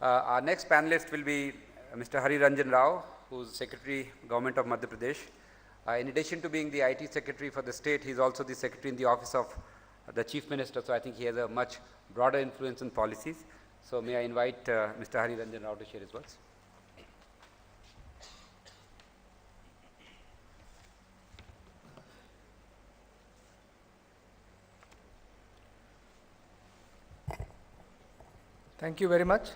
Our next panelist will be Mr. Hari Ranjan Rao, who is Secretary, Government of Madhya Pradesh. In addition to being the IT Secretary for the state, he is also the Secretary in the Office of the Chief Minister, so I think he has a much broader influence in policies. So may I invite Mr. Hari Ranjan Rao to share his words. Thank you very much.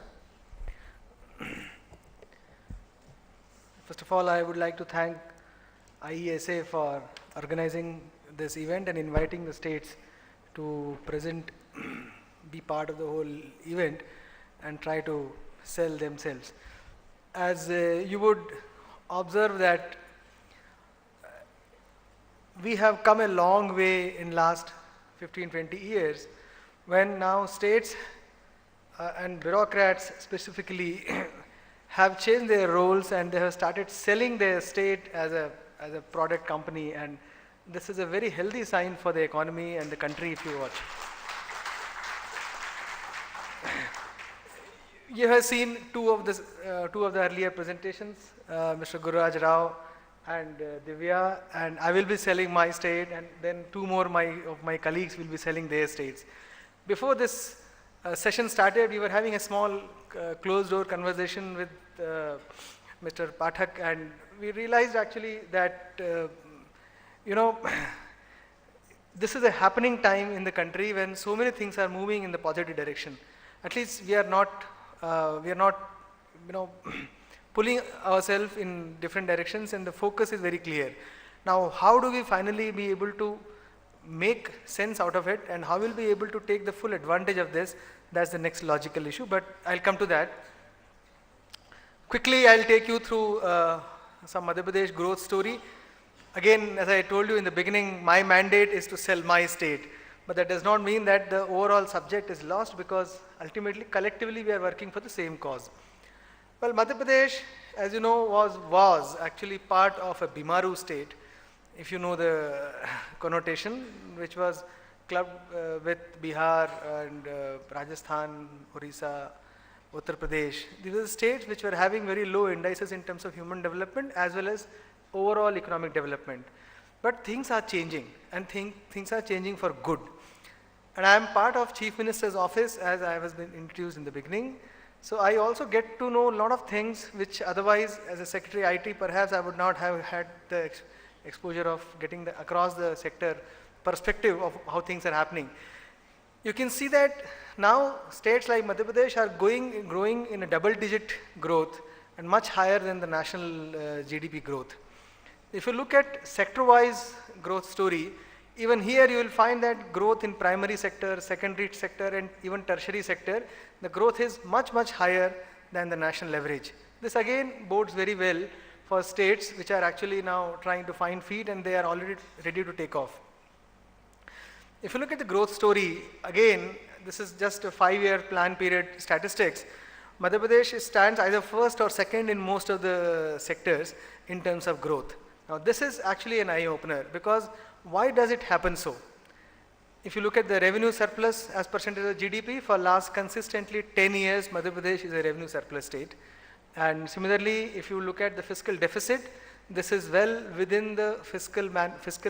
First of all, I would like to thank IESA for organizing this event and inviting the states to present, be part of the whole event and try to sell themselves. As you would observe that we have come a long way in last 15-20 years when now states and bureaucrats specifically have changed their roles and they have started selling their state as a product company, and this is a very healthy sign for the economy and the country if you watch. You have seen two of the earlier presentations, Mr. Gururaj Rao and Divya, and I will be selling my state, and then two more of my colleagues will be selling their states. Before this session started, we were having a small closed door conversation with Mr. Pathak, and we realized actually that this is a happening time in the country when so many things are moving in the positive direction. At least we are not pulling ourselves in different directions, and the focus is very clear. Now, how do we finally be able to make sense out of it, and how will we be able to take the full advantage of this? That's the next logical issue, but I'll come to that. Quickly, I'll take you through some Madhya Pradesh growth story. Again, as I told you in the beginning, my mandate is to sell my state, but that does not mean that the overall subject is lost, because ultimately, collectively, we are working for the same cause. Well, Madhya Pradesh, as you know, was actually part of a Bimaru state, if you know the connotation, which was clubbed with Bihar and Rajasthan, Orissa, Uttar Pradesh. These are the states which were having very low indices in terms of human development as well as overall economic development. But things are changing, and things are changing for good. And I am part of Chief Minister's office, as I was been introduced in the beginning. So I also get to know a lot of things which otherwise, as a Secretary IT, perhaps I would not have had the exposure of getting across the sector perspective of how things are happening. You can see that now states like Madhya Pradesh are growing in a double-digit growth and much higher than the national GDP growth. If you look at sector-wise growth story, even here you will find that growth in primary sector, secondary sector, and even tertiary sector, the growth is much, much higher than the national average. This again bodes very well for states which are actually now trying to find feet, and they are already ready to take off. If you look at the growth story, again, this is just a 5-year plan period statistics. Madhya Pradesh stands either first or second in most of the sectors in terms of growth. Now, this is actually an eye-opener, because why does it happen so? If you look at the revenue surplus as percentage of GDP, for last consistently 10 years, Madhya Pradesh is a revenue surplus state. And similarly, if you look at the fiscal deficit, this is well within the Fiscal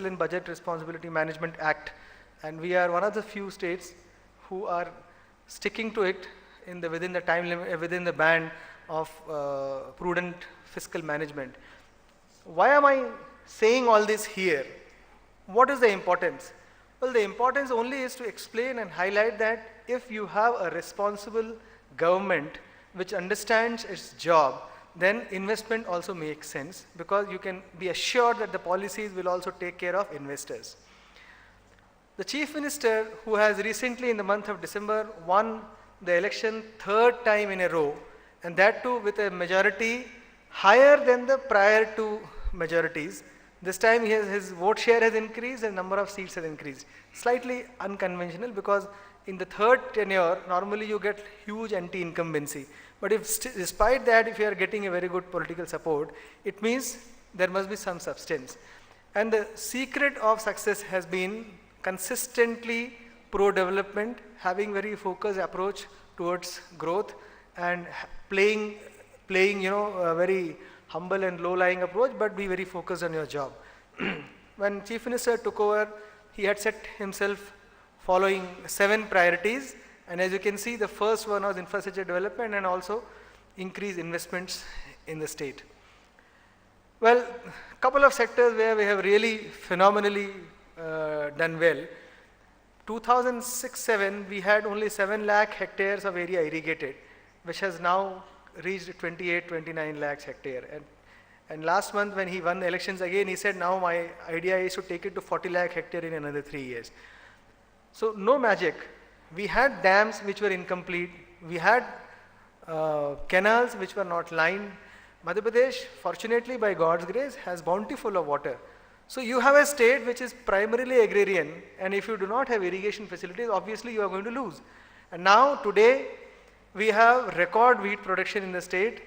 and Budget Responsibility Management Act. And we are one of the few states who are sticking to it within the time limit, within the band of prudent fiscal management. Why am I saying all this here? What is the importance? Well, the importance only is to explain and highlight that if you have a responsible government which understands its job, then investment also makes sense, because you can be assured that the policies will also take care of investors. The Chief Minister, who has recently in the month of December won the election 3rd time in a row, and that too with a majority higher than the prior two majorities. This time his vote share has increased and number of seats has increased. Slightly unconventional, because in the 3rd tenure, normally you get huge anti-incumbency. But despite that, if you are getting a very good political support, it means there must be some substance. And the secret of success has been consistently pro-development, having very focused approach towards growth, and playing, a very humble and low-lying approach, but be very focused on your job. When Chief Minister took over, he had set himself following 7 priorities, and as you can see, the first one was infrastructure development and also increase investments in the state. Well, couple of sectors where we have really phenomenally done well. 2006-07, we had only 7 lakh hectares of area irrigated, which has now reached 28-29 lakhs hectare. And last month when he won the elections again, he said, now my idea is to take it to 40 lakh hectare in another 3 years. So no magic. We had dams which were incomplete. We had canals which were not lined. Madhya Pradesh, fortunately by God's grace, has bountiful of water. So you have a state which is primarily agrarian, and if you do not have irrigation facilities, obviously you are going to lose. And now today, we have record wheat production in the state.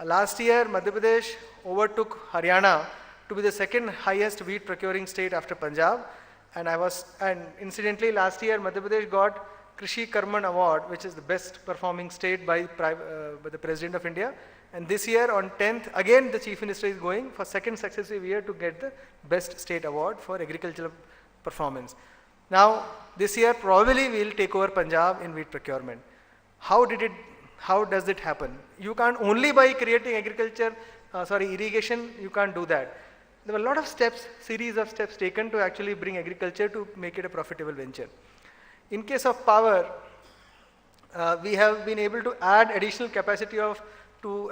Last year, Madhya Pradesh overtook Haryana to be the second highest wheat procuring state after Punjab. And incidentally, last year, Madhya Pradesh got Krishi Karman Award, which is the best performing state by the President of India. And this year on 10th, again the Chief Minister is going for second successive year to get the best state award for agricultural performance. Now, this year probably we will take over Punjab in wheat procurement. How does it happen? You can't only by creating irrigation, you can't do that. There were a lot of steps, series of steps taken to actually bring agriculture to make it a profitable venture. In case of power, we have been able to add additional capacity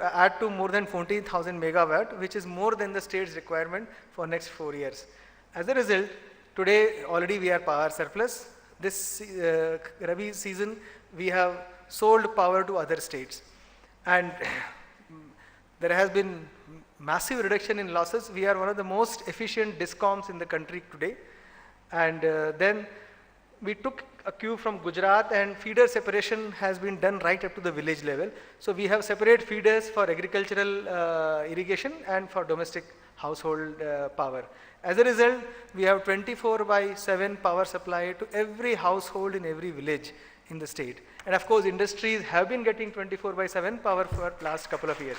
add to more than 14,000 megawatt, which is more than the state's requirement for next 4 years. As a result, today already we are power surplus. This Rabi season, we have sold power to other states. And there has been massive reduction in losses. We are one of the most efficient discoms in the country today. And then we took a cue from Gujarat, and feeder separation has been done right up to the village level. So we have separate feeders for agricultural irrigation and for domestic household power. As a result, we have 24/7 power supply to every household in every village in the state. And of course, industries have been getting 24/7 power for the last couple of years.